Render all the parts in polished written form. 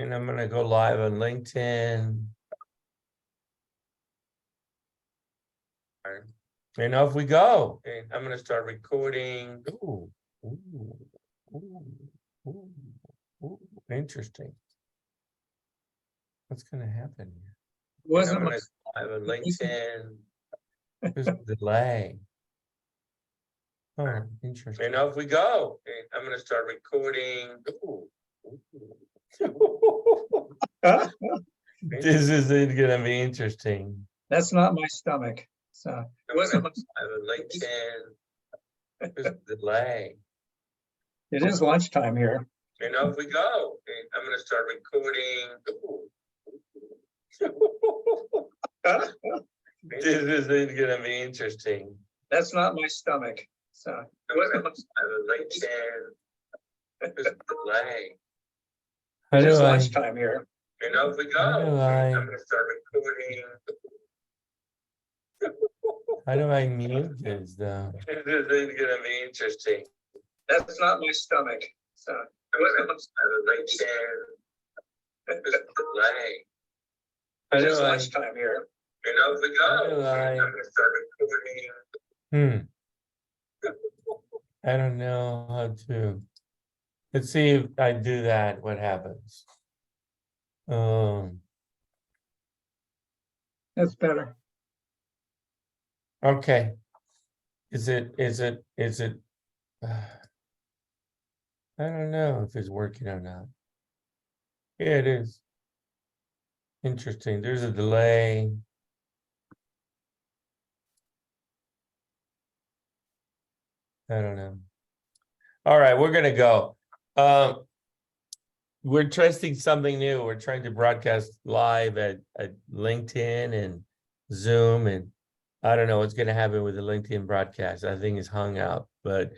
And I'm gonna go live on LinkedIn. And off we go. And I'm gonna start recording. Ooh, ooh, ooh, ooh, ooh. Interesting. What's gonna happen here? Wasn't I'm my gonna go live on LinkedIn. There's a delay. Oh, interesting. And off we go. And I'm gonna start recording. Ooh, ooh. This isn't gonna be interesting. That's not my stomach. So it wasn't. There's a delay. It is lunchtime here. And off we go. And I'm gonna start recording. This isn't gonna be interesting. That's not my stomach. So it wasn't. There's a delay. It is lunchtime here. And off we go. I'm gonna start recording. How do I mute this though? This isn't gonna be interesting. That's not my stomach. So it wasn't. There's a delay. It is lunchtime here. And off we go. I'm gonna start recording. I don't know how to. Let's see if I do that, what happens. That's better. Okay. Is it, I don't know if it's working or not. Yeah, it is. Interesting. There's a delay. I don't know. All right, we're gonna go. We're testing something new. We're trying to broadcast live at LinkedIn and Zoom, and I don't know what's gonna happen with the LinkedIn broadcast. I think it's hung up. But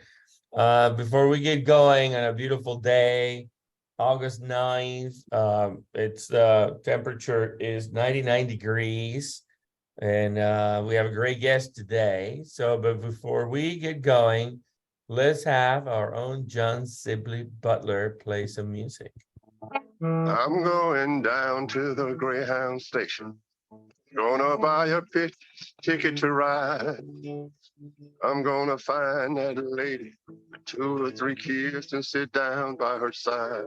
before we get going on a beautiful day, August 9th, it's temperature is 99 degrees. And we have a great guest today. So, but before we get going, let's have our own John Sibley Butler play some music. I'm going down to the Greyhound station. Gonna buy a ticket to ride. I'm gonna find that lady with 2 or 3 kids and sit down by her side.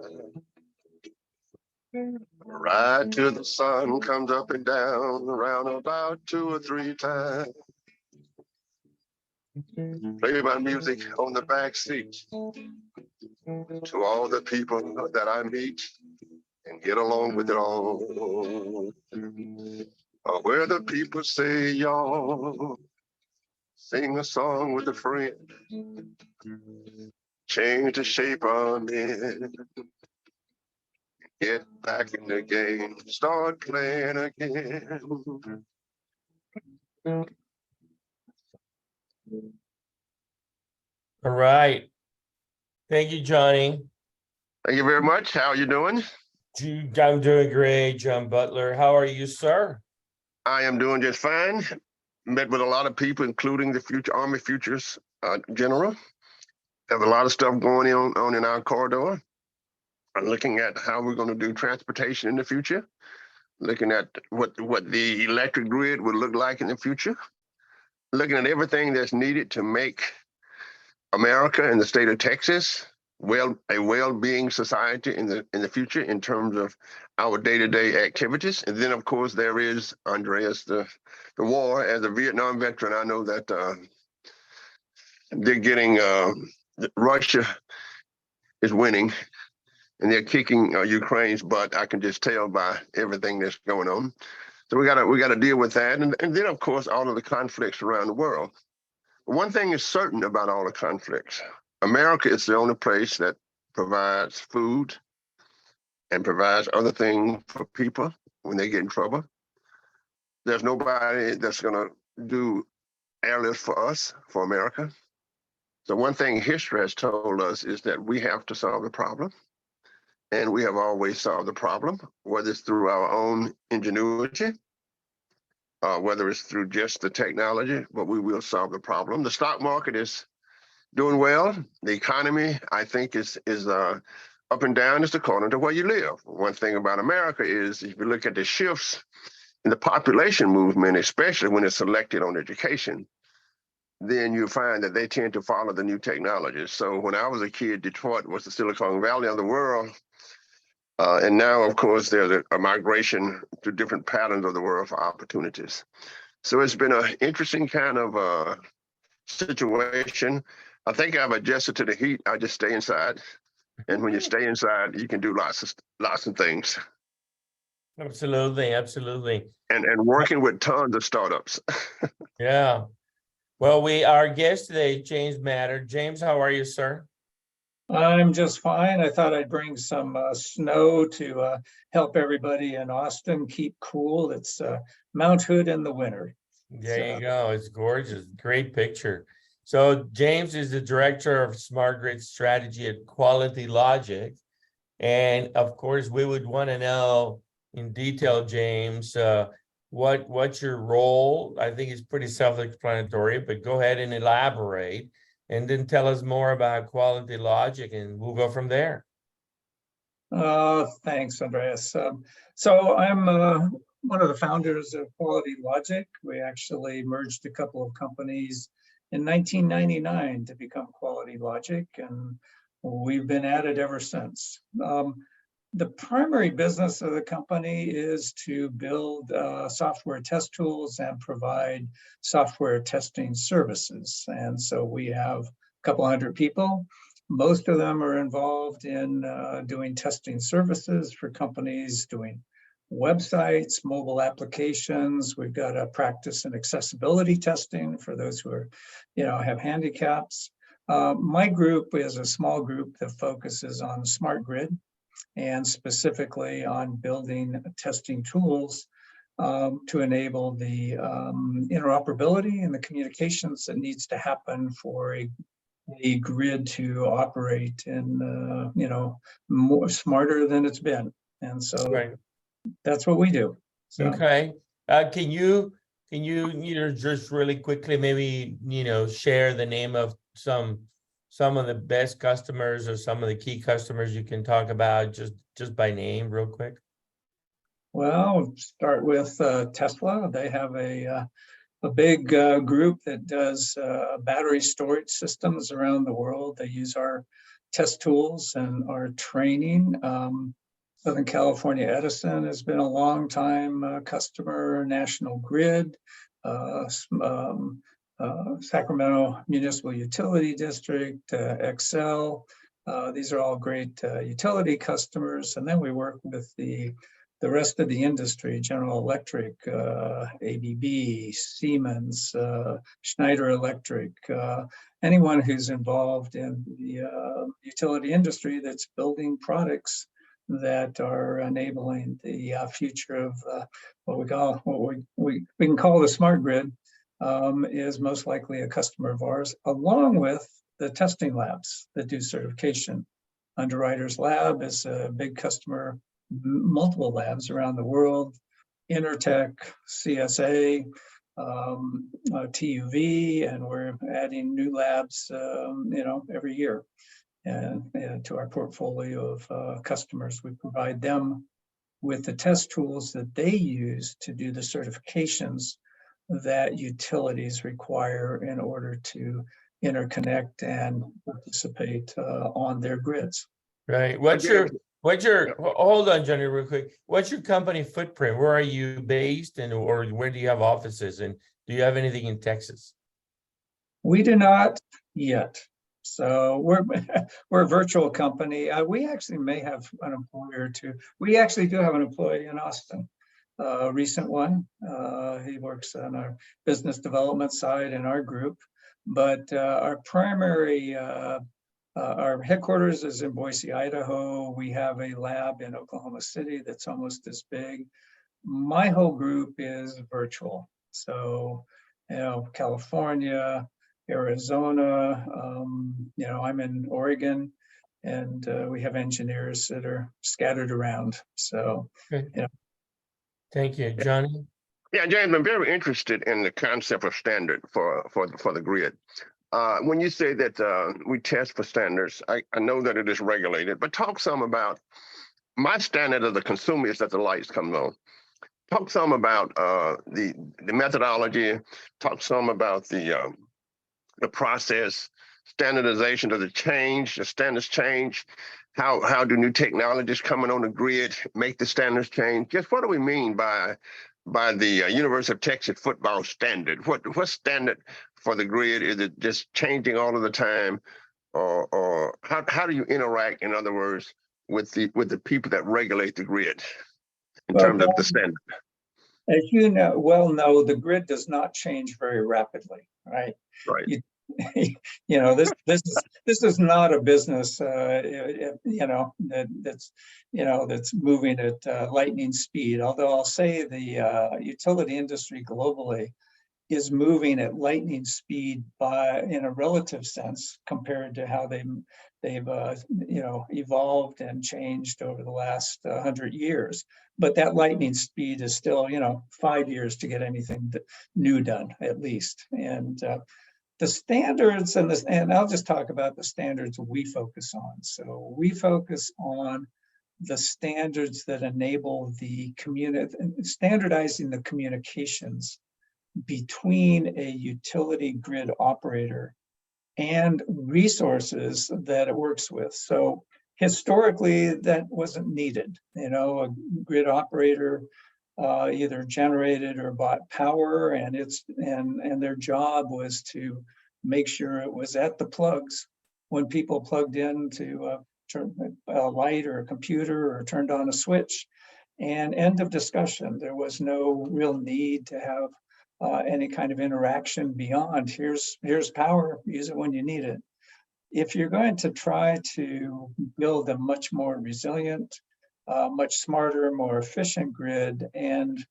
Ride till the sun comes up and down, around about 2 or 3 times. Play my music on the back seat to all the people that I meet and get along with it all. Where the people say, y'all, sing a song with a friend, change the shape I'm in, get back in the game, start playing again. All right. Thank you, Johnny. Thank you very much. How are you doing? I'm doing great, John Butler. How are you, sir? I am doing just fine. Met with a lot of people, including the future Army Futures General. Have a lot of stuff going on in our corridor. I'm looking at how we're going to do transportation in the future. Looking at what the electric grid would look like in the future. Looking at everything that's needed to make America and the state of Texas a well-being society in the future in terms of our day-to-day activities. And then, of course, there is, Andreas, the war. As a Vietnam veteran, I know that they're getting, Russia is winning and they're kicking Ukraine's butt. I can just tell by everything that's going on. So we gotta deal with that. And then, of course, all of the conflicts around the world. One thing is certain about all the conflicts. America is the only place that provides food and provides other things for people when they get in trouble. There's nobody that's going to do airlift for us, for America. So one thing history has told us is that we have to solve the problem. And we have always solved the problem, whether it's through our own ingenuity, whether it's through just the technology, but we will solve the problem. The stock market is doing well. The economy, I think, is up and down is according to where you live. One thing about America is if you look at the shifts in the population movement, especially when it's selected on education, then you find that they tend to follow the new technologies. So when I was a kid, Detroit was the Silicon Valley of the world. And now, of course, there's a migration to different patterns of the world for opportunities. So it's been an interesting kind of situation. I think I've adjusted to the heat. I just stay inside. And when you stay inside, you can do lots of things. Absolutely, absolutely. And working with tons of startups. Yeah. Well, our guest today, James Matter. James, how are you, sir? I'm just fine. I thought I'd bring some snow to help everybody in Austin keep cool. It's Mount Hood in the winter. There you go. It's gorgeous. Great picture. So James is the director of Smart Grid Strategy at QualityLogic. And of course, we would want to know in detail, James, what's your role? I think it's pretty self-explanatory, but go ahead and elaborate. And then tell us more about QualityLogic, and we'll go from there. Thanks, Andreas. So I'm one of the founders of QualityLogic. We actually merged a couple of companies in 1999 to become QualityLogic, and we've been at it ever since. The primary business of the company is to build software test tools and provide software testing services. And so we have a couple hundred people. Most of them are involved in doing testing services for companies doing websites, mobile applications. We've got a practice in accessibility testing for those who are, have handicaps. My group is a small group that focuses on smart grid and specifically on building testing tools to enable the interoperability and the communications that needs to happen for a grid to operate in, more smarter than it's been. And so Right. That's what we do. So. Okay. Can you just really quickly maybe, share the name of some of the best customers or some of the key customers you can talk about just by name real quick? Well, start with Tesla. They have a big group that does battery storage systems around the world. They use our test tools and our training. Southern California Edison has been a long time customer. National Grid, Sacramento Municipal Utility District, Xcel. These are all great utility customers. And then we work with the rest of the industry: General Electric, ABB, Siemens, Schneider Electric, anyone who's involved in the utility industry that's building products that are enabling the future of what we can call the smart grid, is most likely a customer of ours, along with the testing labs that do certification. Underwriters Lab is a big customer, multiple labs around the world: Intertech, CSA, TUV, and we're adding new labs, every year. And to our portfolio of customers, we provide them with the test tools that they use to do the certifications that utilities require in order to interconnect and participate on their grids. Right. Hold on, Johnny, real quick. What's your company footprint? Where are you based, or where do you have offices? And do you have anything in Texas? We do not yet. So we're a virtual company. We actually may have an employee or two. We actually do have an employee in Austin, a recent one. He works on our business development side in our group, but our primary, our headquarters is in Boise, Idaho. We have a lab in Oklahoma City that's almost as big. My whole group is virtual. So, California, Arizona, I'm in Oregon, and we have engineers that are scattered around. So, Thank you, Johnny. Yeah, James, I'm very interested in the concept of standard for the grid. When you say that we test for standards, I know that it is regulated, but talk some about my standard as a consumer is that the lights come on. Talk some about the methodology. Talk some about the process, standardization. Does it change? The standards change? How do new technologies coming on the grid make the standards change? Just what do we mean by the University of Texas football standard? What standard for the grid? Is it just changing all of the time, or how do you interact? In other words, with the people that regulate the grid in Well, terms of the standard. as you know, the grid does not change very rapidly, right? Right. This is not a business, that's moving at lightning speed. Although I'll say the utility industry globally is moving at lightning speed in a relative sense compared to how they've evolved and changed over the last 100 years. But that lightning speed is still 5 years to get anything new done at least. And the standards and I'll just talk about the standards we focus on. So we focus on the standards that enable standardizing the communications between a utility grid operator and resources that it works with. So historically, that wasn't needed. A grid operator either generated or bought power, and their job was to make sure it was at the plugs when people plugged in to turn a light or a computer or turned on a switch. And end of discussion. There was no real need to have any kind of interaction beyond here's power, use it when you need it. If you're going to try to build a much more resilient, much smarter, more efficient grid, and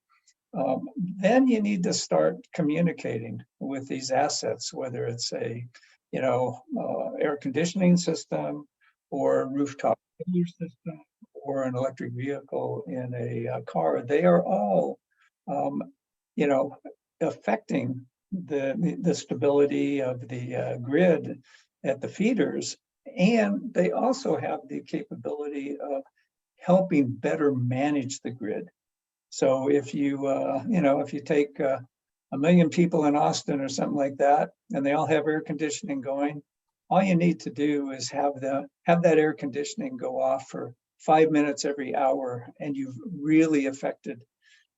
then you need to start communicating with these assets, whether it's a air conditioning system or a rooftop solar system or an electric vehicle in a car. They are all affecting the stability of the grid at the feeders, and they also have the capability of helping better manage the grid. So if if you take 1 million people in Austin or something like that, and they all have air conditioning going, all you need to do is have that air conditioning go off for 5 minutes every hour, and you've really affected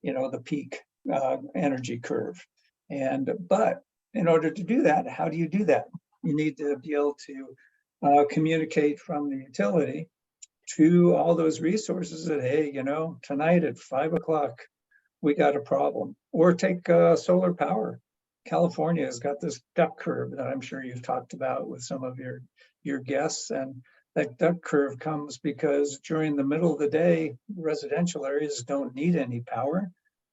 the peak energy curve. But in order to do that, how do you do that? You need to be able to communicate from the utility to all those resources that, hey, tonight at 5 o'clock, we got a problem. Or take solar power. California has got this duck curve that I'm sure you've talked about with some of your guests. And that duck curve comes because during the middle of the day, residential areas don't need any power.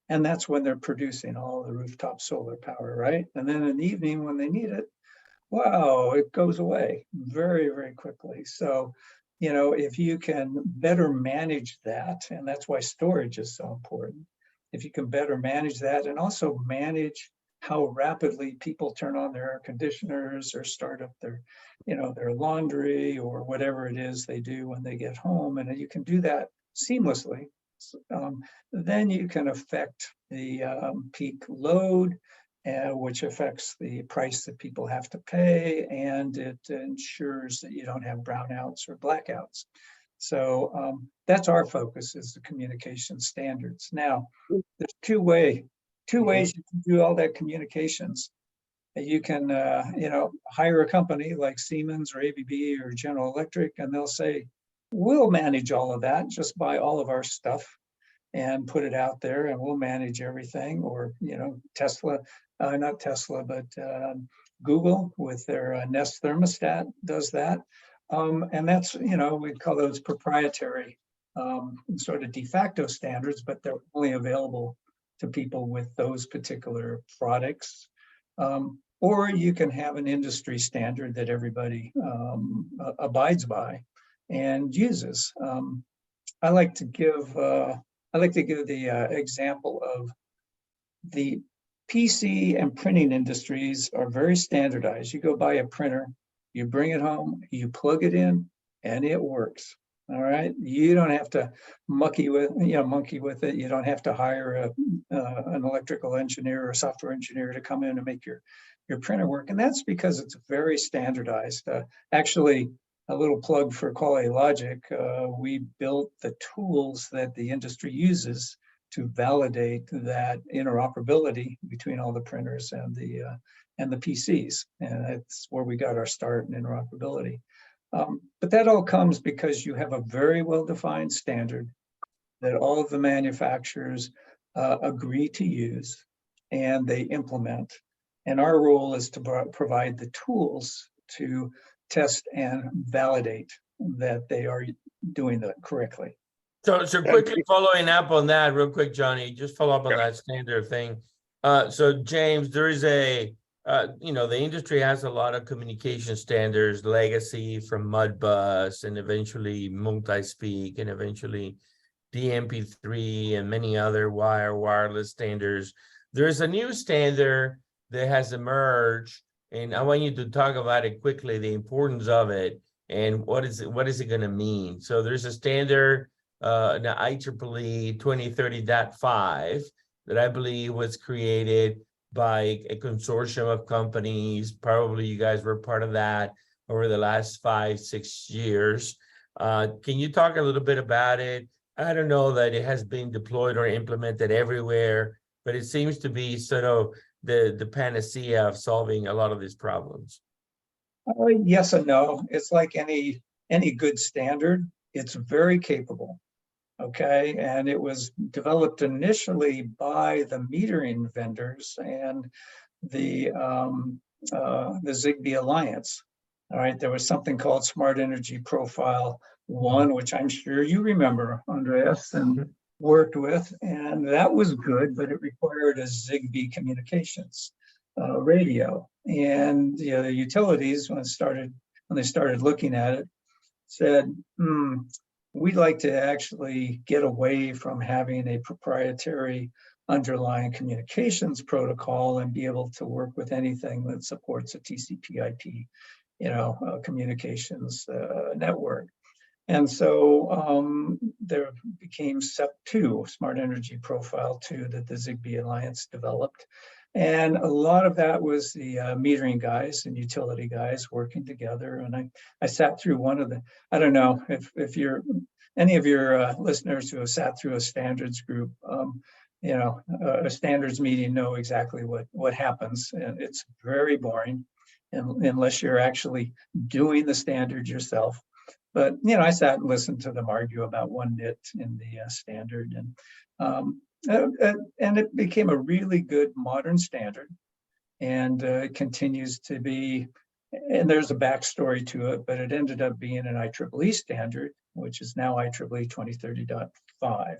And that's when they're producing all the rooftop solar power, right? And then in the evening when they need it, wow, it goes away very, very quickly. So, if you can better manage that, and that's why storage is so important. If you can better manage that and also manage how rapidly people turn on their air conditioners or start up their laundry or whatever it is they do when they get home, and you can do that seamlessly, then you can affect the peak load, which affects the price that people have to pay, and it ensures that you don't have brownouts or blackouts. So that's our focus, is the communication standards. Now, there's two ways you can do all that communications. You can hire a company like Siemens or ABB or General Electric, and they'll say, we'll manage all of that, just buy all of our stuff and put it out there, and we'll manage everything. Or Tesla, not Tesla, but Google with their Nest thermostat does that. And that's, we call those proprietary sort of de facto standards, but they're only available to people with those particular products. Or you can have an industry standard that everybody abides by and uses. I like to give the example of the PC and printing industries are very standardized. You go buy a printer, you bring it home, you plug it in, and it works. All right, you don't have to monkey with it. You don't have to hire an electrical engineer or a software engineer to come in and make your printer work. And that's because it's very standardized. Actually, a little plug for QualityLogic. We built the tools that the industry uses to validate that interoperability between all the printers and the PCs. And that's where we got our start in interoperability. But that all comes because you have a very well-defined standard that all of the manufacturers agree to use and they implement. And our role is to provide the tools to test and validate that they are doing that correctly. So quickly following up on that, real quick, Johnny, just follow up on that standard thing. So James, there is a, the industry has a lot of communication standards, legacy from Modbus and eventually multi-speak and eventually DMP3 and many other wireless standards. There's a new standard that has emerged, and I want you to talk about it quickly, the importance of it and what is it going to mean. So there's a standard, the IEEE 2030.5 that I believe was created by a consortium of companies. Probably you guys were part of that over the last 5-6 years. Can you talk a little bit about it? I don't know that it has been deployed or implemented everywhere, but it seems to be sort of the panacea of solving a lot of these problems. Yes and no. It's like any good standard. It's very capable. Okay, and it was developed initially by the metering vendors and the Zigbee Alliance. All right, there was something called Smart Energy Profile 1, which I'm sure you remember, Andreas, and worked with, and that was good, but it required a Zigbee communications radio. And the utilities, when they started looking at it, said, we'd like to actually get away from having a proprietary underlying communications protocol and be able to work with anything that supports a TCP/IP, communications network. And so there became SEP 2, Smart Energy Profile 2, that the Zigbee Alliance developed. And a lot of that was the metering guys and utility guys working together. And I sat through one of the, I don't know if you're, any of your listeners who have sat through a standards group, a standards meeting know exactly what happens. And it's very boring unless you're actually doing the standard yourself. But, I sat and listened to them argue about one nit in the standard. And it became a really good modern standard, and it continues to be, and there's a backstory to it, but it ended up being an IEEE standard, which is now IEEE 2030.5.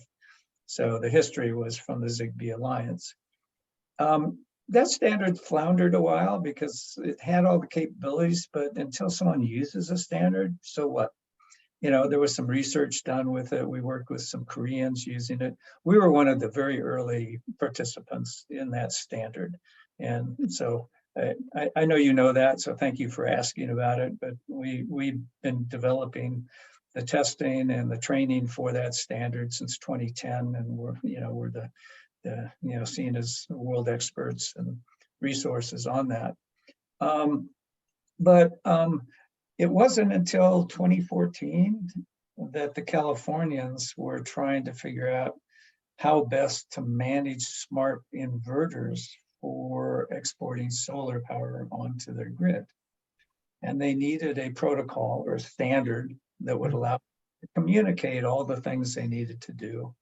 So the history was from the Zigbee Alliance. That standard floundered a while because it had all the capabilities, but until someone uses a standard, so what? There was some research done with it. We worked with some Koreans using it. We were one of the very early participants in that standard. And so I know you know that, so thank you for asking about it. But we've been developing the testing and the training for that standard since 2010, and we're the seen as world experts and resources on that. It wasn't until 2014 that the Californians were trying to figure out how best to manage smart inverters for exporting solar power onto their grid. And they needed a protocol or a standard that would allow them to communicate all the things they needed to do.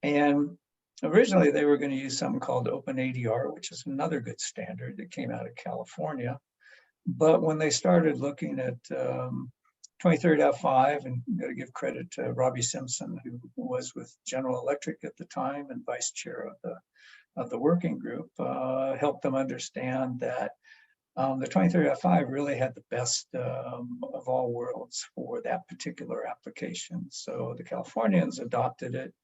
And originally they were going to use something called OpenADR, which is another good standard that came out of California. But when they started looking at 23.5, and I'm going to give credit to Robbie Simpson, who was with General Electric at the time and vice chair of the working group, helped them understand that the 23.5 really had the best of all worlds for that particular application. So the Californians adopted it.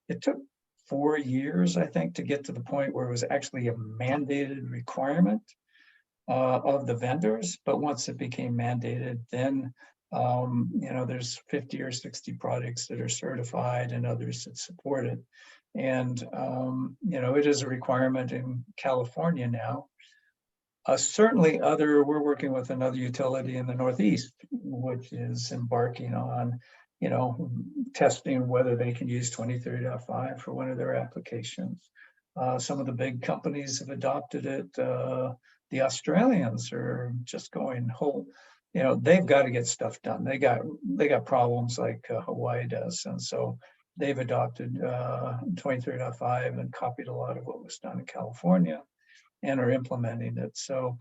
It took 4 years, I think, to get to the point where it was actually a mandated requirement of the vendors. But once it became mandated, then there's 50 or 60 products that are certified and others that support it. And it is a requirement in California now. Certainly we're working with another utility in the Northeast, which is embarking on, testing whether they can use 23.5 for one of their applications. Some of the big companies have adopted it. The Australians are just going whole, they've got to get stuff done. They got problems like Hawaii does. And so they've adopted 23.5 and copied a lot of what was done in California and are implementing it. So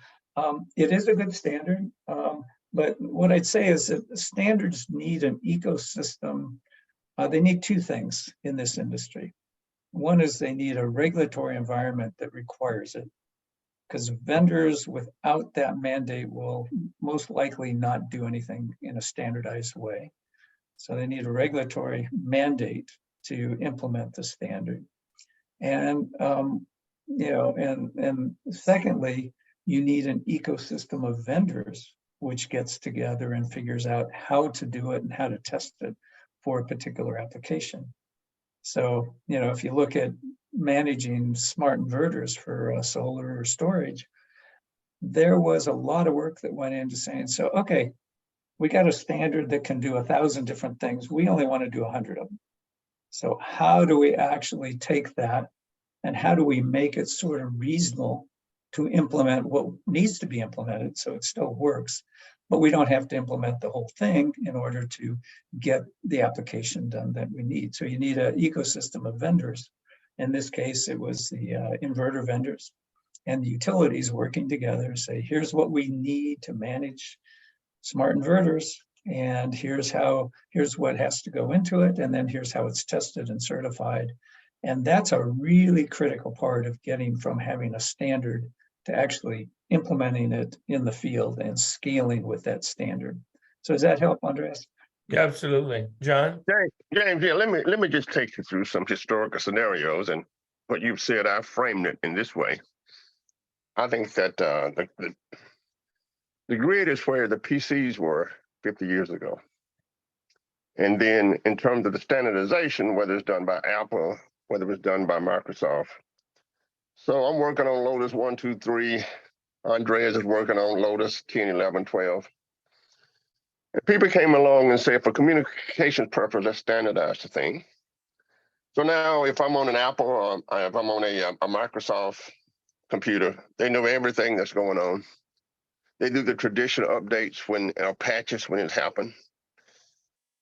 it is a good standard. But what I'd say is that standards need an ecosystem. They need two things in this industry. One is they need a regulatory environment that requires it, because vendors without that mandate will most likely not do anything in a standardized way. So they need a regulatory mandate to implement the standard. And and secondly, you need an ecosystem of vendors which gets together and figures out how to do it and how to test it for a particular application. So, if you look at managing smart inverters for solar or storage, there was a lot of work that went into saying, so, okay, we got a standard that can do 1,000 different things. We only want to do 100 of them. So how do we actually take that and how do we make it sort of reasonable to implement what needs to be implemented so it still works, but we don't have to implement the whole thing in order to get the application done that we need. So you need an ecosystem of vendors. In this case, it was the inverter vendors and the utilities working together, say, here's what we need to manage smart inverters, and here's what has to go into it, and then here's how it's tested and certified. And that's a really critical part of getting from having a standard to actually implementing it in the field and scaling with that standard. So does that help, Andres? Yeah, absolutely. John? James, yeah, let me just take you through some historical scenarios, and what you've said, I framed it in this way. I think that the grid is where the PCs were 50 years ago. And then in terms of the standardization, whether it's done by Apple, whether it's done by Microsoft. So I'm working on Lotus 1, 2, 3. Andreas is working on Lotus 10, 11, 12. And people came along and said, for communication purpose, let's standardize the thing. So now if I'm on an Apple or if I'm on a Microsoft computer, they know everything that's going on. They do the traditional updates when patches when it happened.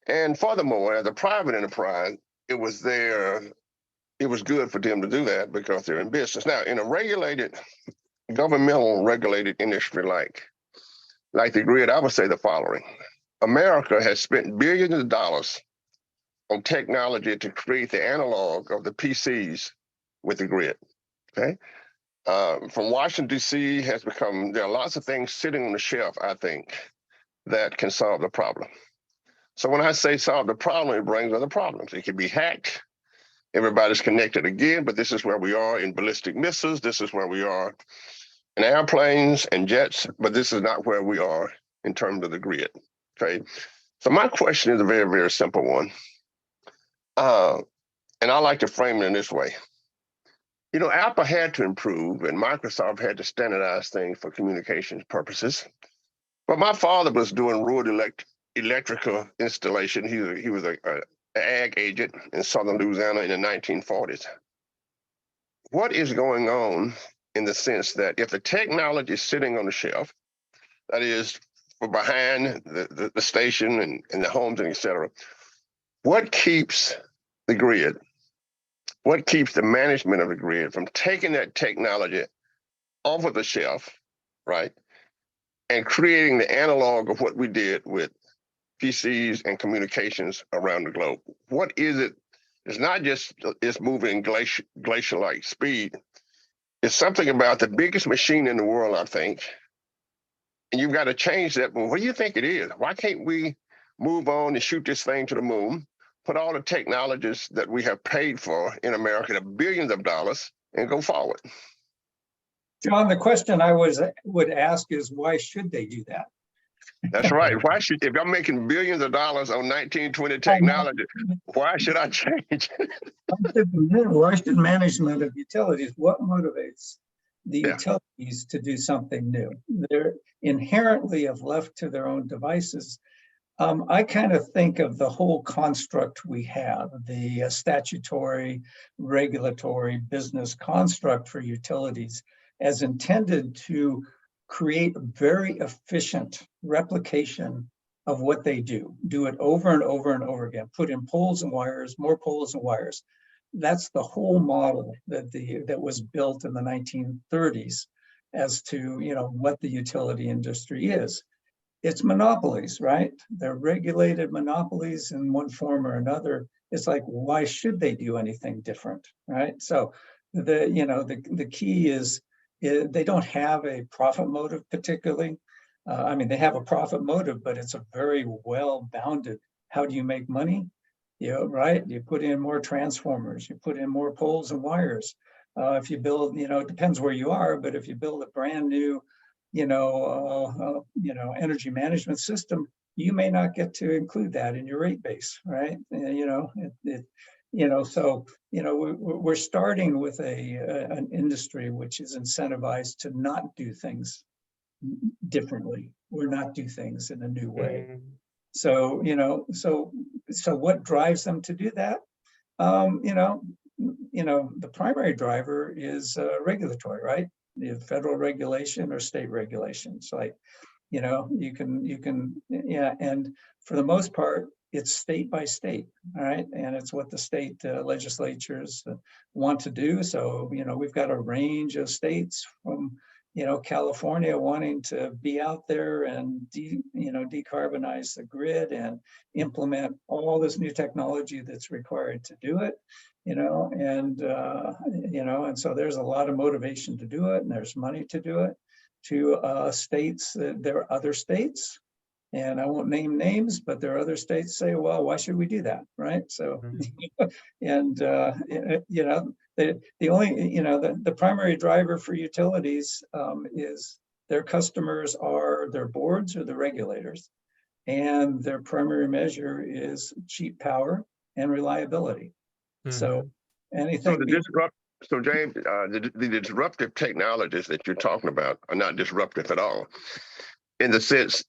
And furthermore, as a private enterprise, it was good for them to do that because they're in business. Now, in a regulated, governmental regulated industry like the grid, I would say the following. America has spent billions of dollars on technology to create the analog of the PCs with the grid, okay? From Washington, D.C. there are lots of things sitting on the shelf, I think, that can solve the problem. So when I say solve the problem, it brings other problems. It can be hacked. Everybody's connected again, but this is where we are in ballistic missiles. This is where we are in airplanes and jets, but this is not where we are in terms of the grid, okay? So my question is a very, very simple one. And I like to frame it in this way. Apple had to improve and Microsoft had to standardize things for communications purposes. But my father was doing rural electrical installation. He was an ag agent in southern Louisiana in the 1940s. What is going on in the sense that if the technology is sitting on the shelf, that is for behind the station and the homes and et cetera, what keeps the grid? What keeps the management of the grid from taking that technology off of the shelf, right, and creating the analog of what we did with PCs and communications around the globe? What is it? It's not just it's moving glacial-like speed. It's something about the biggest machine in the world, I think, and you've got to change that. But what do you think it is? Why can't we move on and shoot this thing to the moon? put all the technologies that we have paid for in America, the billions of dollars, and go forward. John, the question I would ask is, why should they do that? That's right. Why should, if I'm making billions of dollars on 1920 technology, why should I change? Why should management of utilities, what motivates the Yeah. utilities to do something new? They're inherently, if left to their own devices. I kind of think of the whole construct we have, the statutory, regulatory, business construct for utilities, as intended to create a very efficient replication of what they do it over and over and over again, put in poles and wires, more poles and wires. That's the whole model that was built in the 1930s as to, you know, what the utility industry is. It's monopolies, right? They're regulated monopolies in one form or another. It's like, why should they do anything different, right? So the key is they don't have a profit motive particularly. I mean, they have a profit motive, but it's a very well-bounded. How do you make money? Right? You put in more transformers, you put in more poles and wires. If you build, it depends where you are, but if you build a brand new, energy management system, you may not get to include that in your rate base, right? So we're starting with an industry which is incentivized to not do things differently, or not do things in a new way. So so what drives them to do that? The primary driver is regulatory, right? The federal regulation or state regulations. Like, you can, and for the most part, it's state by state, all right? And it's what the state legislatures want to do. So, we've got a range of states from, California wanting to be out there and decarbonize the grid and implement all this new technology that's required to do it, and so there's a lot of motivation to do it, and there's money to do it. To states, there are other states, and I won't name names, but there are other states say, well, why should we do that, right? So, and the only, the primary driver for utilities is their customers are their boards or the regulators, and their primary measure is cheap power and reliability. So anything. So James, the disruptive technologies that you're talking about are not disruptive at all, in the sense.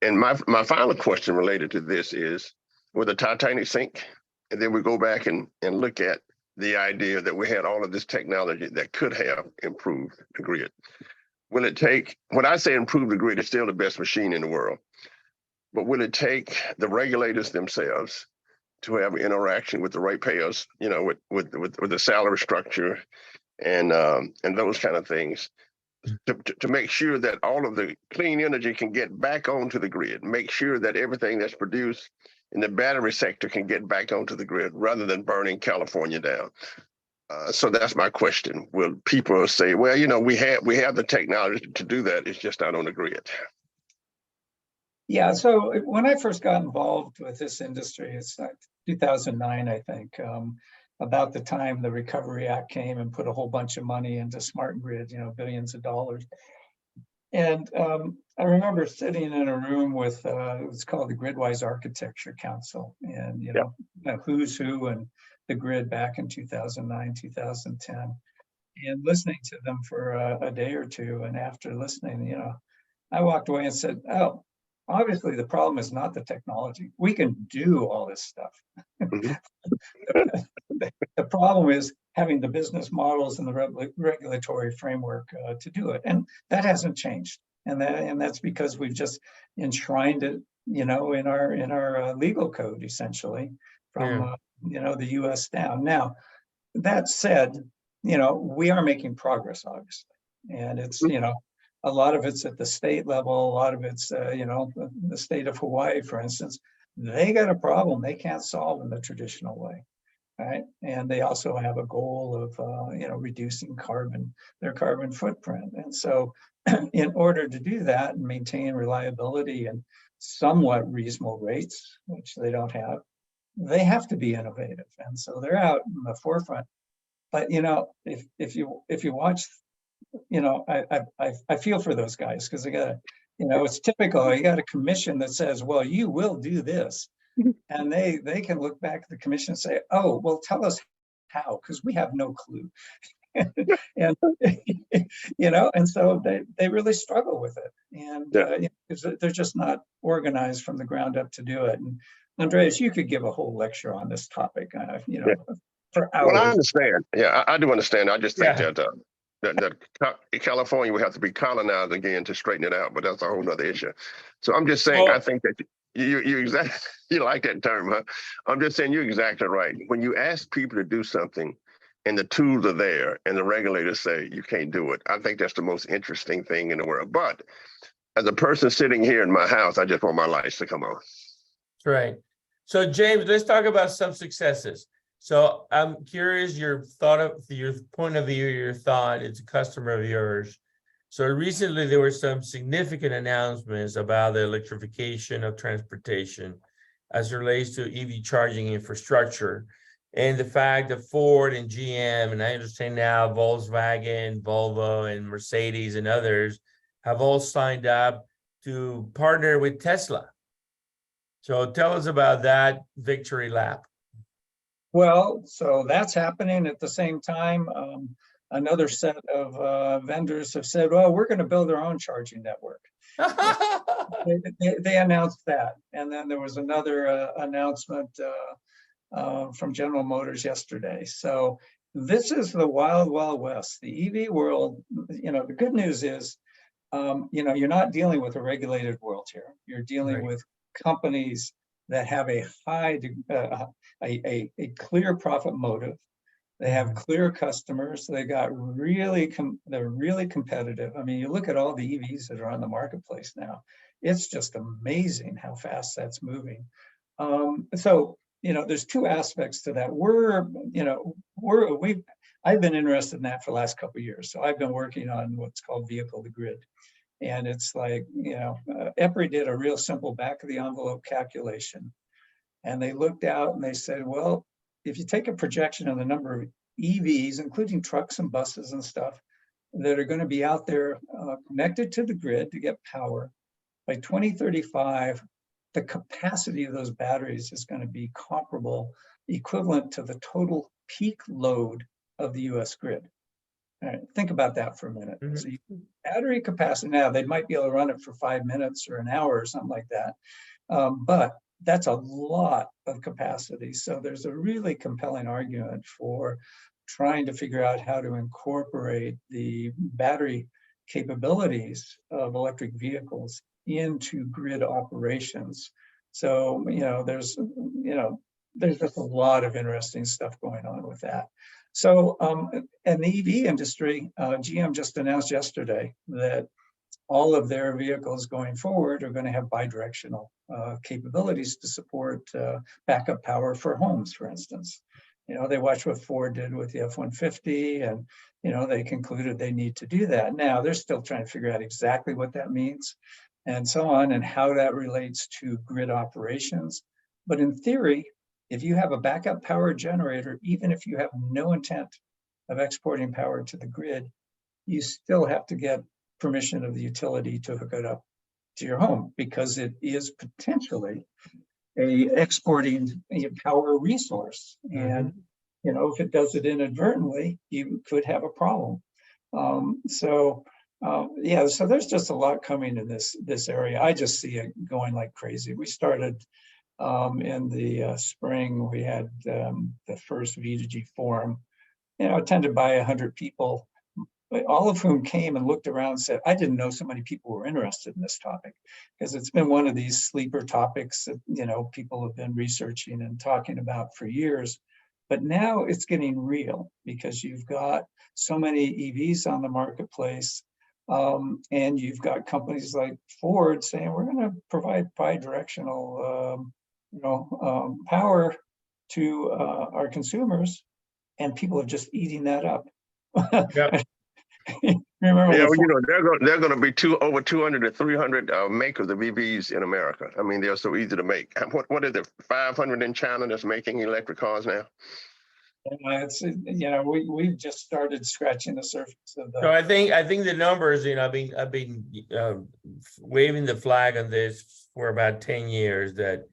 And my final question related to this is, with a Titanic sink, and then we go back and look at the idea that we had all of this technology that could have improved the grid. Will it take, when I say improve the grid, it's still the best machine in the world, but will it take the regulators themselves to have interaction with the ratepayers, with the salary structure and those kind of things, to make sure that all of the clean energy can get back onto the grid, make sure that everything that's produced in the battery sector can get back onto the grid rather than burning California down? So that's my question. Will people say, well, we have the technology to do that, it's just not on the grid? Yeah, so when I first got involved with this industry, it's like 2009, I think, about the time the Recovery Act came and put a whole bunch of money into smart grid, billions of dollars. And I remember sitting in a room with, it's called the Gridwise Architecture Council, and, who's who and the grid back in 2009, 2010, and listening to them for a day or two. And after listening, I walked away and said, oh, obviously the problem is not the technology. We can do all this stuff. The problem is having the business models and the regulatory framework to do it. And that hasn't changed. And that's because we've just enshrined it, in our legal code, essentially, from the US down. Now, that said, we are making progress, obviously. And it's, a lot of it's at the state level, a lot of it's, the state of Hawaii, for instance, they got a problem they can't solve in the traditional way, right? And they also have a goal of, reducing their carbon footprint. And so in order to do that and maintain reliability and somewhat reasonable rates, which they don't have, they have to be innovative, and so they're out in the forefront. But you know, if you watch, you know, I feel for those guys because they got, you know, it's typical. You got a commission that says, well, you will do this, and they can look back at the commission and say, oh, well, tell us how, because we have no clue. And you know, and so they really struggle with it, and Yeah. you know, 'cause they're just not organized from the ground up to do it. And Andreas, you could give a whole lecture on this topic, you know, Yeah. for Well, I hours. understand. Yeah, I do understand. I just think Yeah. that California would have to be colonized again to straighten it out, but that's a whole nother issue. So I'm just saying, Well- I think that you exactly, you like that term, huh? I'm just saying you're exactly right. When you ask people to do something and the tools are there and the regulators say you can't do it, I think that's the most interesting thing in the world. But as a person sitting here in my house, I just want my lights to come on. That's right. So James, let's talk about some successes. So I'm curious your point of view, your thought. It's a customer of yours. So recently there were some significant announcements about the electrification of transportation as it relates to EV charging infrastructure, and the fact that Ford and GM, and I understand now Volkswagen, Volvo, and Mercedes and others have all signed up to partner with Tesla. So tell us about that victory lap. Well, so that's happening at the same time. Another set of vendors have said, well, we're going to build our own charging network. They announced that. And then there was another announcement from General Motors yesterday. So this is the wild, wild west. The EV world, you know, the good news is, you know, you're not dealing with a regulated world here. You're dealing Right. with companies that have a a clear profit motive. They have clear customers. They got they're really competitive. I mean, you look at all the EVs that are on the marketplace now. It's just amazing how fast that's moving. So, you know, there's two aspects to that. I've been interested in that for the last couple of years. So I've been working on what's called vehicle to grid. And it's like, you know, EPRI did a real simple back of the envelope calculation. And they looked out and they said, well, if you take a projection of the number of EVs, including trucks and buses and stuff, that are going to be out there connected to the grid to get power, by 2035, the capacity of those batteries is going to be comparable, equivalent to the total peak load of the US grid. All right, think about that for a minute. So battery capacity, now they might be able to run it for 5 minutes or an hour or something like that. But that's a lot of capacity. So there's a really compelling argument for trying to figure out how to incorporate the battery capabilities of electric vehicles into grid operations. So, you know, there's just a lot of interesting stuff going on with that. So, and the EV industry, GM just announced yesterday that all of their vehicles going forward are going to have bidirectional capabilities to support backup power for homes, for instance. You know, they watched what Ford did with the F-150, and, you know, they concluded they need to do that. Now, they're still trying to figure out exactly what that means and so on, and how that relates to grid operations. But in theory, if you have a backup power generator, even if you have no intent of exporting power to the grid, you still have to get permission of the utility to hook it up to your home, because it is potentially a exporting power resource. And, you know, if it does it inadvertently, you could have a problem. Yeah, so there's just a lot coming in this area. I just see it going like crazy. We started in the spring. We had the first V2G forum, you know, attended by 100 people, all of whom came and looked around and said, I didn't know so many people were interested in this topic, because it's been one of these sleeper topics that, you know, people have been researching and talking about for years. But now it's getting real, because you've got so many EVs on the marketplace, and you've got companies like Ford saying, we're going to provide bidirectional power to our consumers, and people are just eating that up. Yep. Remember Yeah, the well, you know, they're going to be over 200 to 300 makers of EVs in America. I mean, they're so easy to make. What is it? 500 in China that's making electric cars now. it's, we've just started scratching the surface of So the. I think the numbers, I've been waving the flag on this for about 10 years that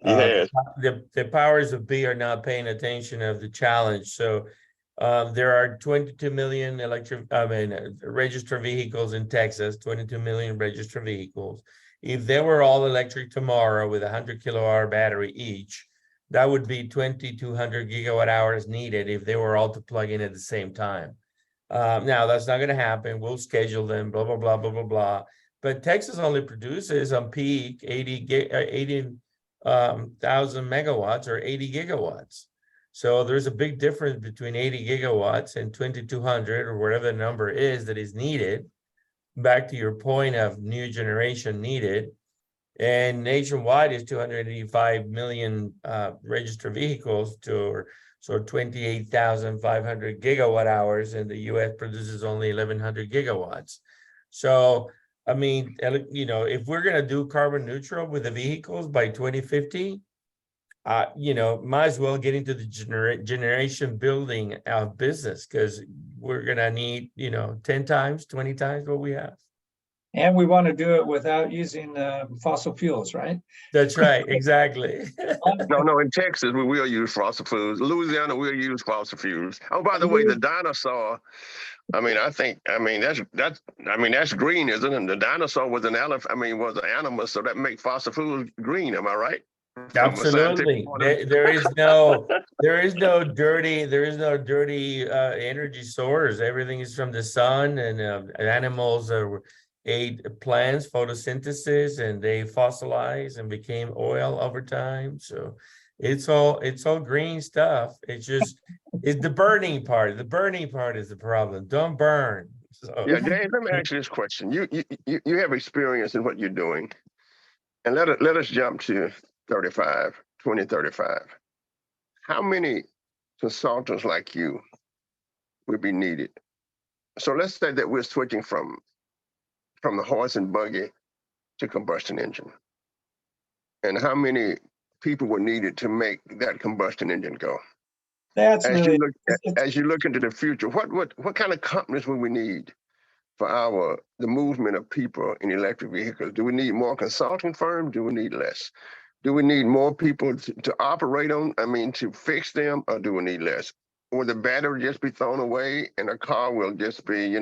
Yes. the powers of be are not paying attention of the challenge. So there are 22 million registered vehicles in Texas, 22 million registered vehicles. If they were all electric tomorrow with 100 kilowatt battery each, that would be 2,200 gigawatt hours needed if they were all to plug in at the same time. Now that's not going to happen. We'll schedule them, blah, blah, blah, blah, blah, blah. But Texas only produces on peak 80,000 megawatts or 80 gigawatts. So there's a big difference between 80 gigawatts and 2,200 or whatever the number is that is needed. Back to your point of new generation needed. And nationwide is 285 million registered vehicles so 28,500 gigawatt hours, and the US produces only 1,100 gigawatts. So, I mean, if we're going to do carbon neutral with the vehicles by 2050, might as well get into the generation building of business, because we're going to need, 10 times, 20 times what we have. And we want to do it without using fossil fuels, right? That's right, exactly. No, in Texas, we will use fossil fuels. Louisiana will use fossil fuels. Oh, by the way, the dinosaur, that's green, isn't it? The dinosaur was an elephant, was an animal, so that makes fossil fuels green, am I right? Absolutely. There is no dirty energy source. Everything is from the sun, and animals ate plants, photosynthesis, and they fossilized and became oil over time. So it's all green stuff. It's the burning part. The burning part is the problem. Don't burn. So. Yeah, James, let me ask you this question. You have experience in what you're doing, and let us jump to 2035. How many consultants like you will be needed? So let's say that we're switching from the horse and buggy to combustion engine. And how many people were needed to make that combustion engine go? That's as really, you look into the future, what kind of companies will we need for the movement of people in electric vehicles? Do we need more consulting firms? Do we need less? Do we need more people to operate them? To fix them, or do we need less? Will the battery just be thrown away and a car will just be,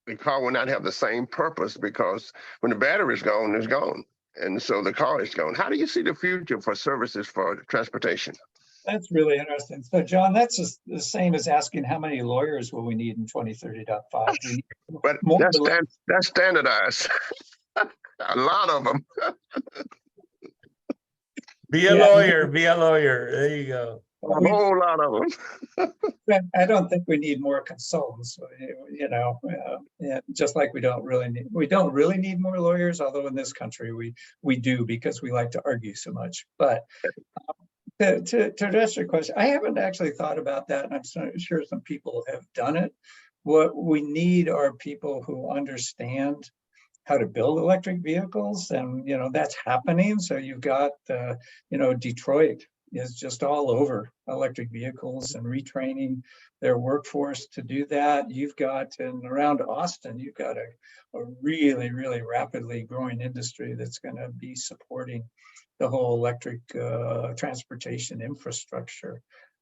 the car will not have the same purpose, because when the battery is gone, it's gone. And so the car is gone. How do you see the future for services for transportation? That's really interesting. So, John, that's just the same as asking how many lawyers will we need in 2030.5? But that's standardized. A lot of them. Be a lawyer. There you go. A whole lot of them. I don't think we need more consultants, just like we don't really need more lawyers, although in this country we do, because we like to argue so much. But to address your question, I haven't actually thought about that, and I'm sure some people have done it. What we need are people who understand how to build electric vehicles, and that's happening. So you've got Detroit is just all over electric vehicles and retraining their workforce to do that. You've got, and around Austin, you've got a really, really rapidly growing industry that's going to be supporting the whole electric transportation infrastructure.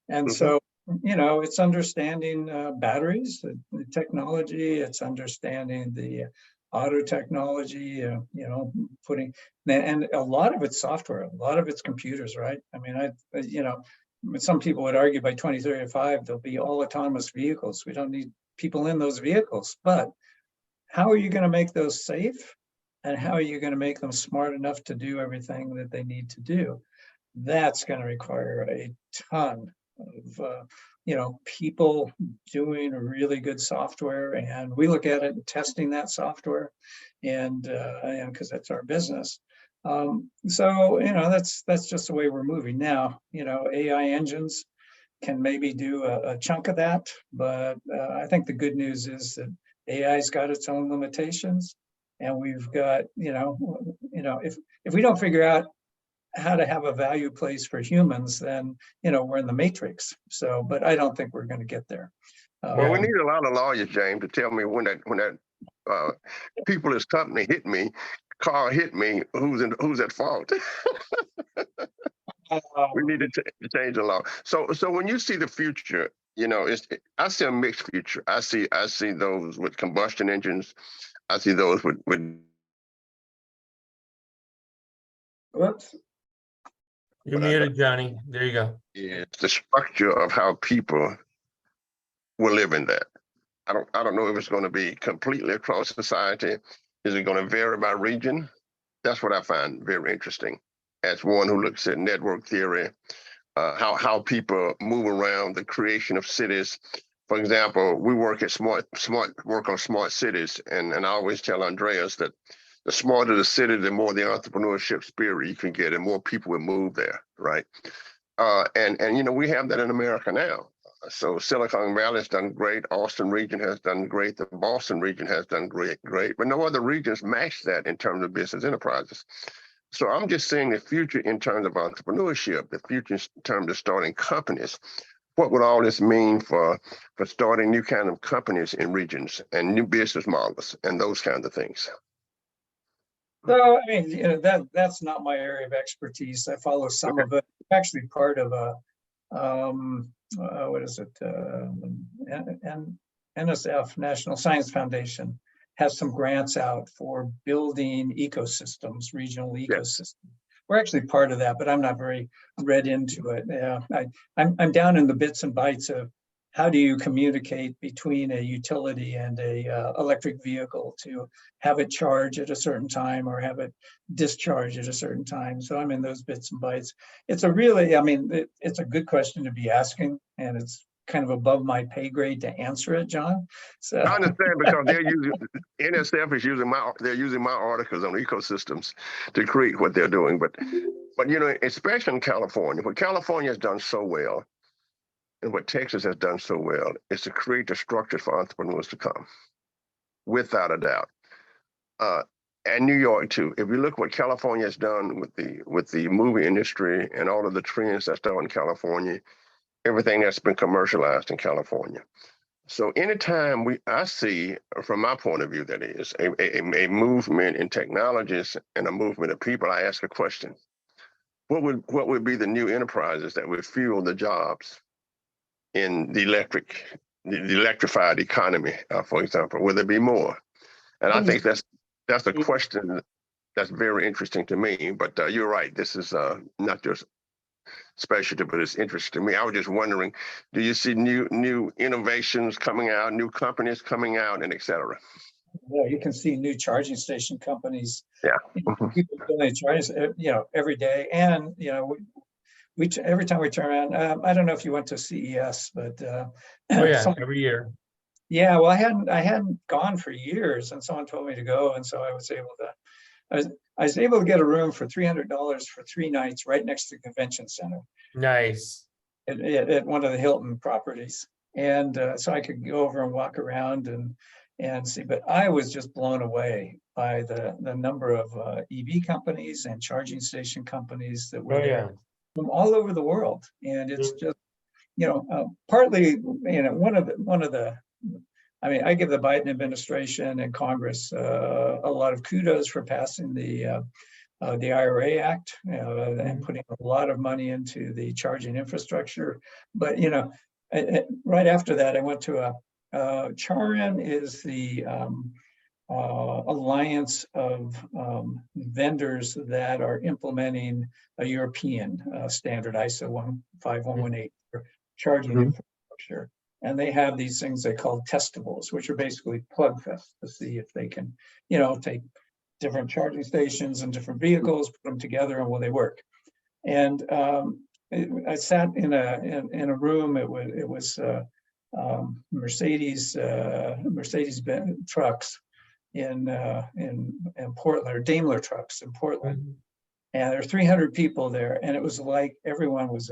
And so, it's understanding batteries, the technology, it's understanding the auto technology, putting, and a lot of it's software, a lot of it's computers, right? Some people would argue by 2035, there'll be all autonomous vehicles. We don't need people in those vehicles, but how are you going to make those safe? And how are you going to make them smart enough to do everything that they need to do? That's going to require a ton of, people doing really good software, and we look at it and testing that software, and because that's our business. So that's just the way we're moving now. AI engines can maybe do a chunk of that, but I think the good news is that AI's got its own limitations, and we've got, if we don't figure out how to have a value place for humans, then, we're in the matrix. So, but I don't think we're going to get there. Well, we need a lot of lawyers, James, to tell me when that people's company hit me, car hit me, who's at fault. We need to change the law. So when you see the future, I see a mixed future. I see those with combustion engines. I see those with. Whoops. You're muted, Johnny. There you go. It's the structure of how people will live in that. I don't know if it's going to be completely across society. Is it going to vary by region? That's what I find very interesting. As one who looks at network theory, how people move around, the creation of cities. For example, we work at smart cities, and I always tell Andreas that the smarter the city, the more the entrepreneurship spirit you can get, and more people will move there, right? And we have that in America now. So Silicon Valley has done great. Austin region has done great. The Boston region has done great. But no other regions match that in terms of business enterprises. So I'm just saying the future in terms of entrepreneurship, the future in terms of starting companies. What would all this mean for starting new kind of companies in regions and new business models and those kinds of things? So, I mean, that's not my area of expertise. I follow some of it. I'm actually part of a, what is it? NSF, National Science Foundation, has some grants out for building ecosystems, regional ecosystems. We're actually part of that, but I'm not very read into it. I'm down in the bits and bytes of how do you communicate between a utility and a electric vehicle to have it charge at a certain time or have it discharge at a certain time. So I'm in those bits and bytes. It's a really, it's a good question to be asking, and it's kind of above my pay grade to answer it, John. So I understand, because NSF is using my articles on ecosystems to create what they're doing. But especially in California, what California has done so well, and what Texas has done so well, is to create the structures for entrepreneurs to come, without a doubt. And New York too. If you look what California has done with the movie industry and all of the trends that's done in California, everything that's been commercialized in California. So anytime I see, from my point of view, that is a movement in technologies and a movement of people, I ask a question: what would be the new enterprises that would fuel the jobs in the electrified economy, for example? Will there be more? And I think that's a question that's very interesting to me. But you're right. This is not just specialty, but it's interesting to me. I was just wondering, do you see new innovations coming out, new companies coming out, and et cetera? Yeah, you can see new charging station companies. Yeah. People building charging, every day. And, we every time we turn around, I don't know if you went to CES, but Oh yeah, every year. Yeah, well, I hadn't gone for years, and someone told me to go, and so I was able to get a room for $300 for 3 nights right next to the convention center. Nice. At one of the Hilton properties, and so I could go over and walk around and see. But I was just blown away by the number of EV companies and charging station companies that were there from all over the world, and it's just partly one of the. I give the Biden administration and Congress a lot of kudos for passing the IRA Act and putting a lot of money into the charging infrastructure. But right after that, I went to Charin is the alliance of vendors that are implementing a European standard ISO 15118 for charging infrastructure. And they have these things they call testables, which are basically plug fests to see if they can, take different charging stations and different vehicles, put them together, and will they work? And I sat in a room. It was Mercedes trucks in Portland, or Daimler trucks in Portland. And there are 300 people there, and it was like everyone was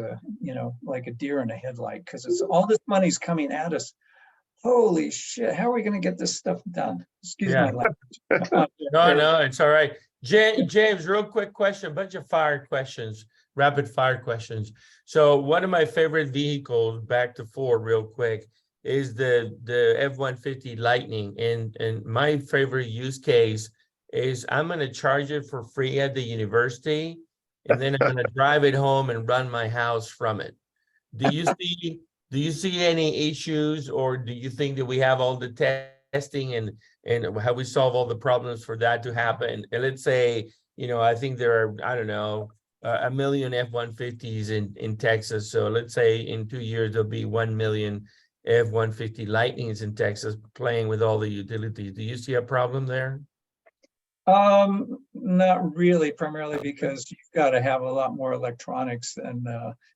like a deer in a headlight, because it's all this money's coming at us holy shit, how are we going to get this stuff done? Excuse Yeah. my language. Come on, No, Gird. no, it's all right. James, real quick question, a bunch of fire questions, rapid fire questions. So one of my favorite vehicles, back to Ford real quick, is the F-150 Lightning. And my favorite use case is I'm gonna charge it for free at the university, and then I'm gonna drive it home and run my house from it. Do you see any issues, or do you think that we have all the testing and how we solve all the problems for that to happen? And let's say, I think there are, I don't know, a million F-150s in Texas. So let's say in 2 years, there'll be 1 million F-150 Lightnings in Texas playing with all the utilities. Do you see a problem there? Not really, primarily because you've got to have a lot more electronics than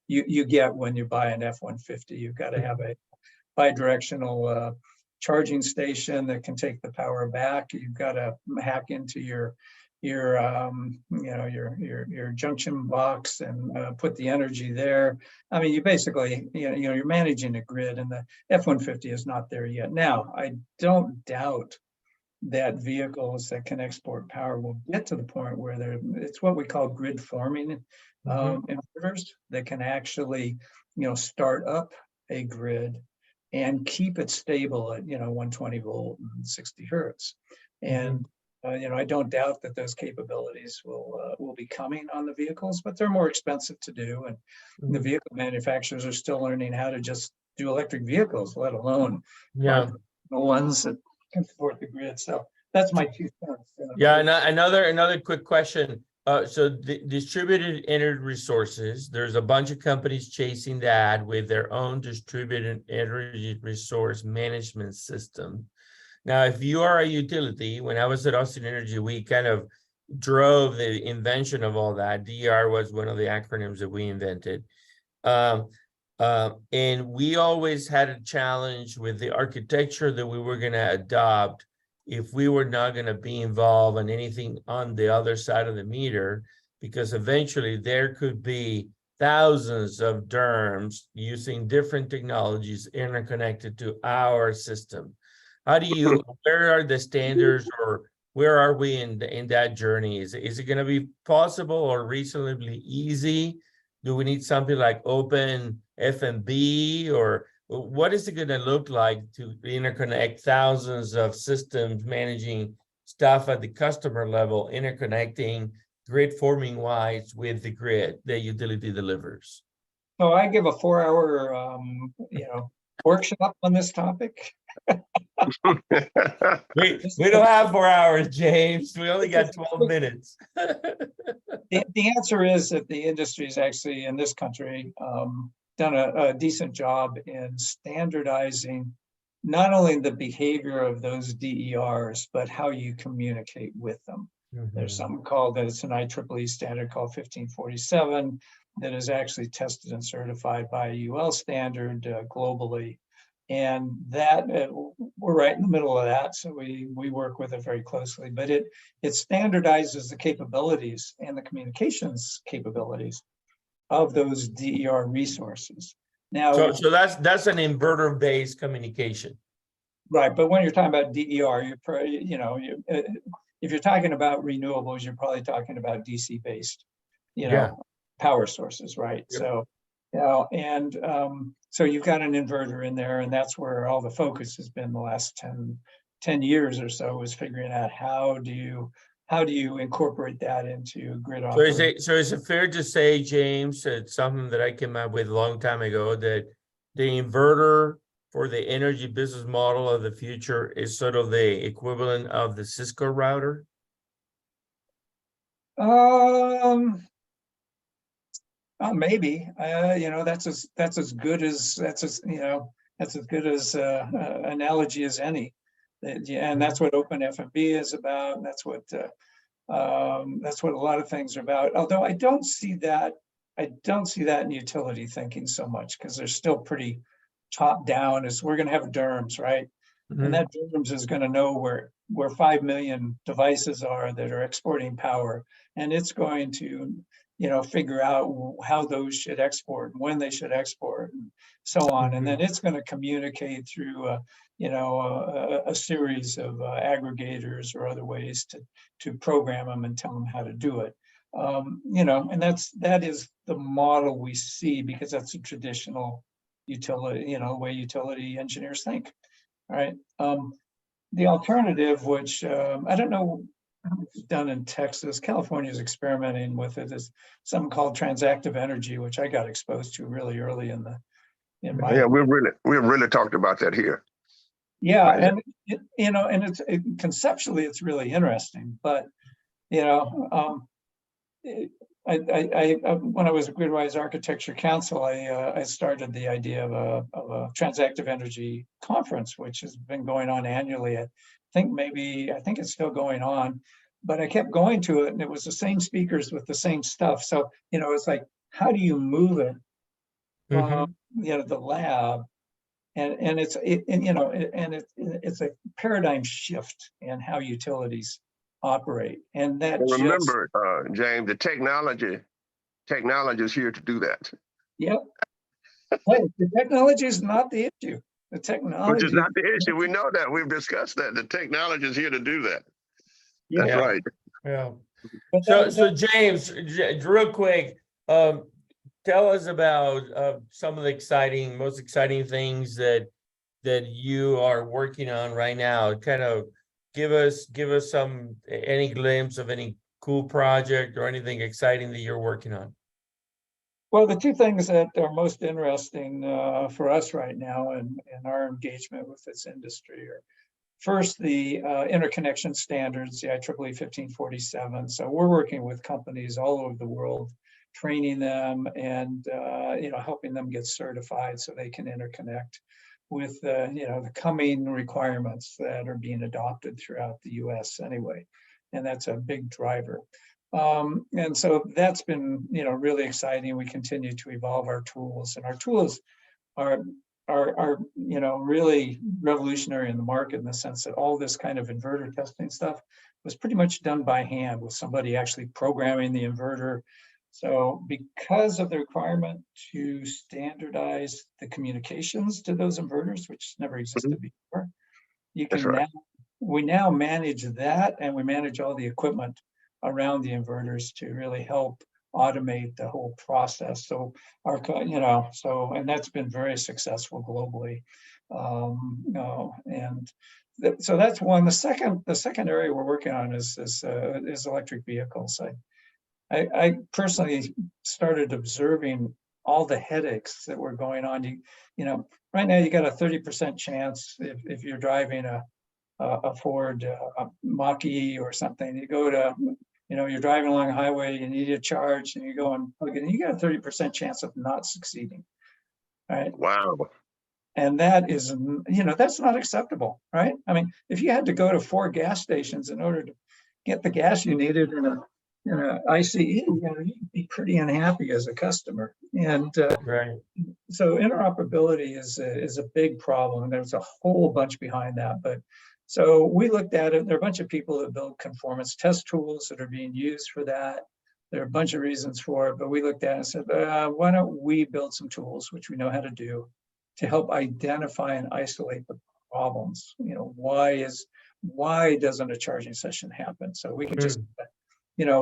you get when you buy an F-150. You've got to have a bi-directional charging station that can take the power back. You've got to hack into your junction box and put the energy there. I mean, you basically, you're managing a grid, and the F-150 is not there yet. Now, I don't doubt that vehicles that can export power will get to the point where it's what we call grid forming inverters that can actually, start up a grid and keep it stable at 120 volt and 60 hertz. And I don't doubt that those capabilities will be coming on the vehicles, but they're more expensive to do. And the vehicle manufacturers are still learning how to just do electric vehicles, let alone the ones that can support the grid. So that's my 2 cents. Yeah, another quick question. So the distributed energy resources, there's a bunch of companies chasing that with their own distributed energy resource management system. Now, if you are a utility, when I was at Austin Energy, we kind of drove the invention of all that. DR was one of the acronyms that we invented. And we always had a challenge with the architecture that we were going to adopt if we were not going to be involved in anything on the other side of the meter, because eventually there could be thousands of DERMs using different technologies interconnected to our system. Where are the standards, or where are we in that journey? Is it going to be possible or reasonably easy? Do we need something like open FMB, or what is it going to look like to interconnect thousands of systems, managing stuff at the customer level, interconnecting grid forming wise with the grid the utility delivers? So I give a 4-hour, workshop on this topic. We don't have 4 hours, James. We only got 12 minutes. The answer is that the industry is actually in this country done a decent job in standardizing not only the behavior of those DERs, but how you communicate with them. There's something called, that it's an IEEE standard called 1547 that is actually tested and certified by a UL standard globally. And that we're right in the middle of that, so we work with it very closely. But it standardizes the capabilities and the communications capabilities of those DER resources. Now, so that's an inverter-based communication, right? But when you're talking about DER, if you're talking about renewables, you're probably talking about DC-based, power sources, right? Yep. So you've got an inverter in there, and that's where all the focus has been the last 10 years or so, is figuring out how do you incorporate that into grid operation. So is it fair to say, James, it's something that I came up with a long time ago, that the inverter for the energy business model of the future is sort of the equivalent of the Cisco router? Oh, maybe. That's as good as analogy as any. And that's what open FMB is about. And that's what a lot of things are about. Although I don't see that in utility thinking so much, because they're still pretty top down. Is we're going to have DERMS, right? And that DERMS is going to know where 5 million devices are that are exporting power, and it's going to figure out how those should export and when they should export and so on. And then it's going to communicate through, a series of aggregators or other ways to program them and tell them how to do it. And that is the model we see, because that's a traditional utility, way utility engineers think. All right. The alternative, which I don't know how it's done in Texas, California is experimenting with it, is something called transactive energy, which I got exposed to really early in my. Yeah, we've really talked about that here. Yeah, and conceptually it's really interesting, but when I was at Gridwise Architecture Council, I started the idea of a transactive energy conference, which has been going on annually. I think it's still going on, but I kept going to it, and it was the same speakers with the same stuff. So it's like, how do you move it from the lab, and it's a paradigm shift in how utilities operate, and that remember, James, the technology is here to do that. Yep. Hey, the technology is not the issue. The technology, which is not the issue. We know that. We've discussed that. The technology is here to do that. That's right. Yeah. So James, real quick, tell us about some of the most exciting things that you are working on right now. Kind of give us any glimpse of any cool project or anything exciting that you're working on. Well, the two things that are most interesting for us right now in our engagement with this industry are, first, the interconnection standards, the IEEE 1547. So we're working with companies all over the world, training them and helping them get certified so they can interconnect with the coming requirements that are being adopted throughout the US anyway. And that's a big driver. And so that's been really exciting. We continue to evolve our tools, and our tools are really revolutionary in the market, in the sense that all this kind of inverter testing stuff was pretty much done by hand, with somebody actually programming the inverter. So because of the requirement to standardize the communications to those inverters, which never existed before, we now manage that, and we manage all the equipment around the inverters to really help automate the whole process. So and that's been very successful globally. So that's one. The second area we're working on is electric vehicles. I personally started observing all the headaches that were going on. Right now you got a 30% chance if you're driving a Ford Mach-E or something. You go to you're driving along a highway, you need a charge, and you go and plug it in, you got a 30% chance of not succeeding. Right? Wow. And that is, that's not acceptable, right? I mean, if you had to go to 4 gas stations in order to get the gas you needed in a ICE, you'd be pretty unhappy as a customer. And so interoperability is a big problem, and there's a whole bunch behind that. But so we looked at it. There are a bunch of people that build conformance test tools that are being used for that. There are a bunch of reasons for it, but we looked at it and said, why don't we build some tools, which we know how to do, to help identify and isolate the problems? Why doesn't a charging session happen? So we can just,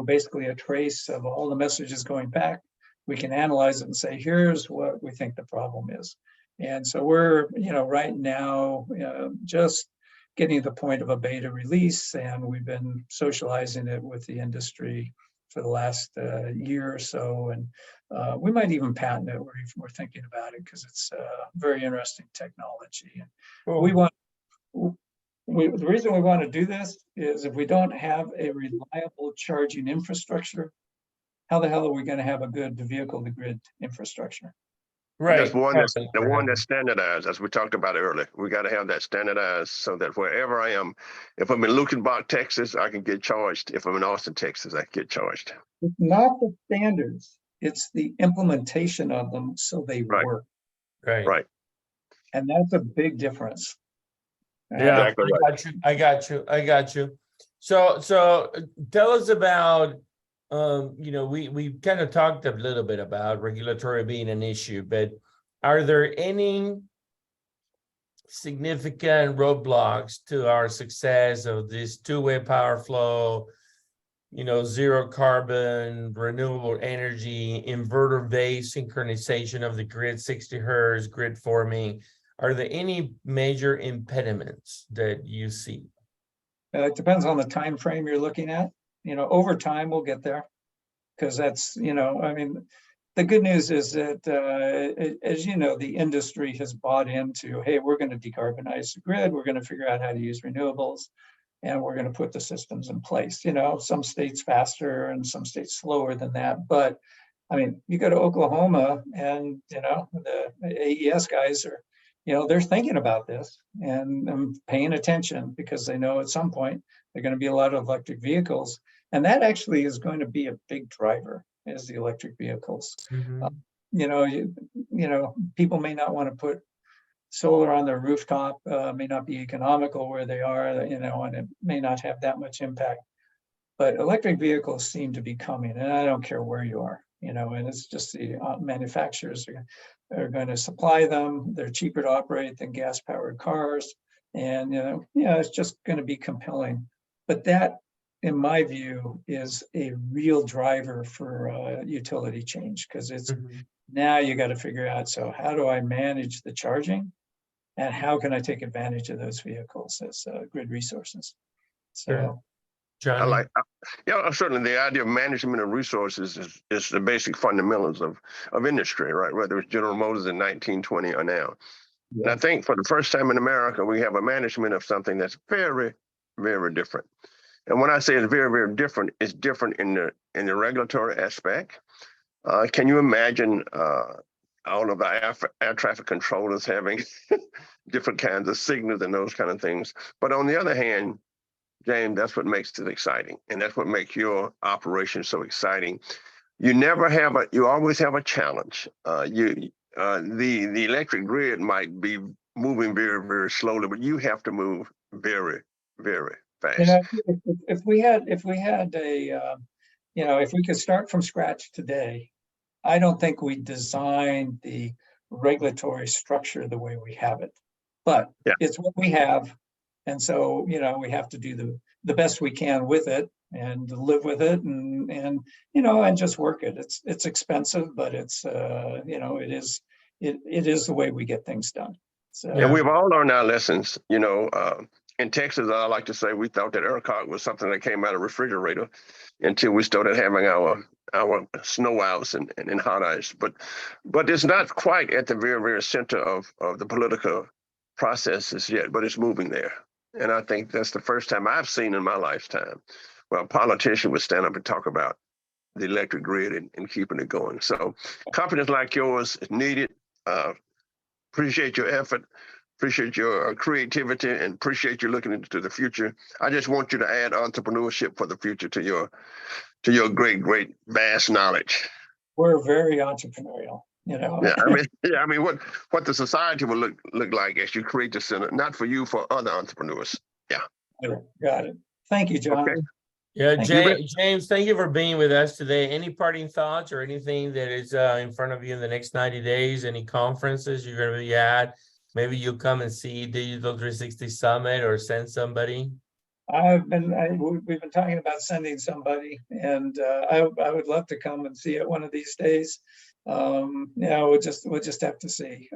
basically a trace of all the messages going back. We can analyze it and say, here's what we think the problem is. And so we're, right now, just getting to the point of a beta release, and we've been socializing it with the industry for the last year or so, and we might even patent it. We're thinking about it because it's very interesting technology. And the reason we want to do this is, if we don't have a reliable charging infrastructure, how the hell are we going to have a good vehicle-to-grid infrastructure? Right. That's the one that's standardized, as we talked about earlier. We got to have that standardized so that wherever I am, if I'm in Lukenbach, Texas, I can get charged. If I'm in Austin, Texas, I can get charged. It's not the standards, it's the implementation of them so they work. Right. And that's a big difference. Yeah, exactly. I got you. So tell us about you know, we kind of talked a little bit about regulatory being an issue, but are there any significant roadblocks to our success of this two-way power flow, you know, zero carbon, renewable energy, inverter-based synchronization of the grid, 60 hertz, grid forming? Are there any major impediments that you see? It depends on the time frame you're looking at. You know, over time we'll get there, because that's, you know, I mean, the good news is that, as you know, the industry has bought into, hey, we're going to decarbonize the grid. We're going to figure out how to use renewables, and we're going to put the systems in place. You know, some states faster and some states slower than that. But I mean, you go to Oklahoma and, you know, the AES guys are, you know, they're thinking about this and paying attention, because they know at some point there are going to be a lot of electric vehicles. And that actually is going to be a big driver, is the electric vehicles. You know, people may not want to put solar on their rooftop, may not be economical where they are, you know, and it may not have that much impact. But electric vehicles seem to be coming, and I don't care where you are, you know, and it's just the manufacturers are going to supply them. They're cheaper to operate than gas-powered cars, and, you know, yeah, it's just going to be compelling. But that, in my view, is a real driver for utility change, because it's now you got to figure out, so how do I manage the charging, and how can I take advantage of those vehicles as grid resources? So. Sure. Johnny? I like, yeah, certainly the idea of management of resources is the basic fundamentals of industry, right? Whether it's General Motors in 1920 or now. Yeah. And I think for the first time in America, we have a management of something that's very, very different. And when I say it's very, very different, it's different in the regulatory aspect. Can you imagine all of the air traffic controllers having different kinds of signals and those kind of things? But on the other hand, James, that's what makes it exciting, and that's what makes your operation so exciting. You always have a challenge. The electric grid might be moving very, very slowly, but you have to move very, very fast. You know, if we had a, you know, if we could start from scratch today, I don't think we designed the regulatory structure the way we have it, but Yeah. it's what we have. And so, you know, we have to do the best we can with it and live with it, and you know, and just work it. It's expensive, but it's you know, it is the way we get things done. So And we've all learned our lessons. You know, in Texas, I like to say we thought that ERCOT was something that came out of a refrigerator until we started having our snow outs and hot ice. But it's not quite at the very, very center of the political processes yet, but it's moving there. And I think that's the first time I've seen in my lifetime where a politician would stand up and talk about the electric grid and keeping it going. So companies like yours is needed. Appreciate your effort, appreciate your creativity, and appreciate you looking into the future. I just want you to add entrepreneurship for the future to your great, vast knowledge. we're very entrepreneurial, you know. I mean, what the society will look like as you create the center, not for you, for other entrepreneurs. Yeah. Got it. Thank you, John. Okay. Yeah, Thank James, thank you for being with us today. Any parting thoughts or anything that is in front of you in the next 90 days? Any conferences you're going to be at? Maybe you'll come and see Digital 360 Summit or send somebody. We've been talking about sending somebody, and I would love to come and see it one of these days. Yeah, we'll just have to see.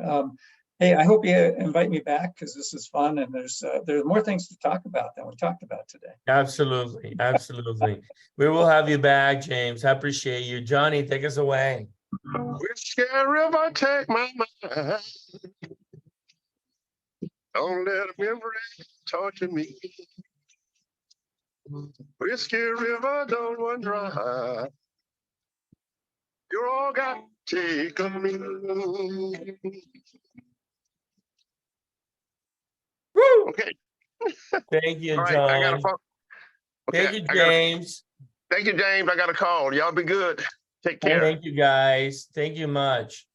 Hey, I hope you invite me back, because this is fun, and there's more things to talk about than we talked about today. Absolutely. We will have you back, James. I appreciate you. Johnny, take us away. Whiskey River, take my mind. Don't let a memory torture me. Whiskey River, don't run dry. You all got to take me. Woo! Okay. Thank you, All right. John. I got a phone. Okay, Thank you, James. Thank you, James. I got a call. Y'all be good. Take care. Thank you, guys. Thank you much.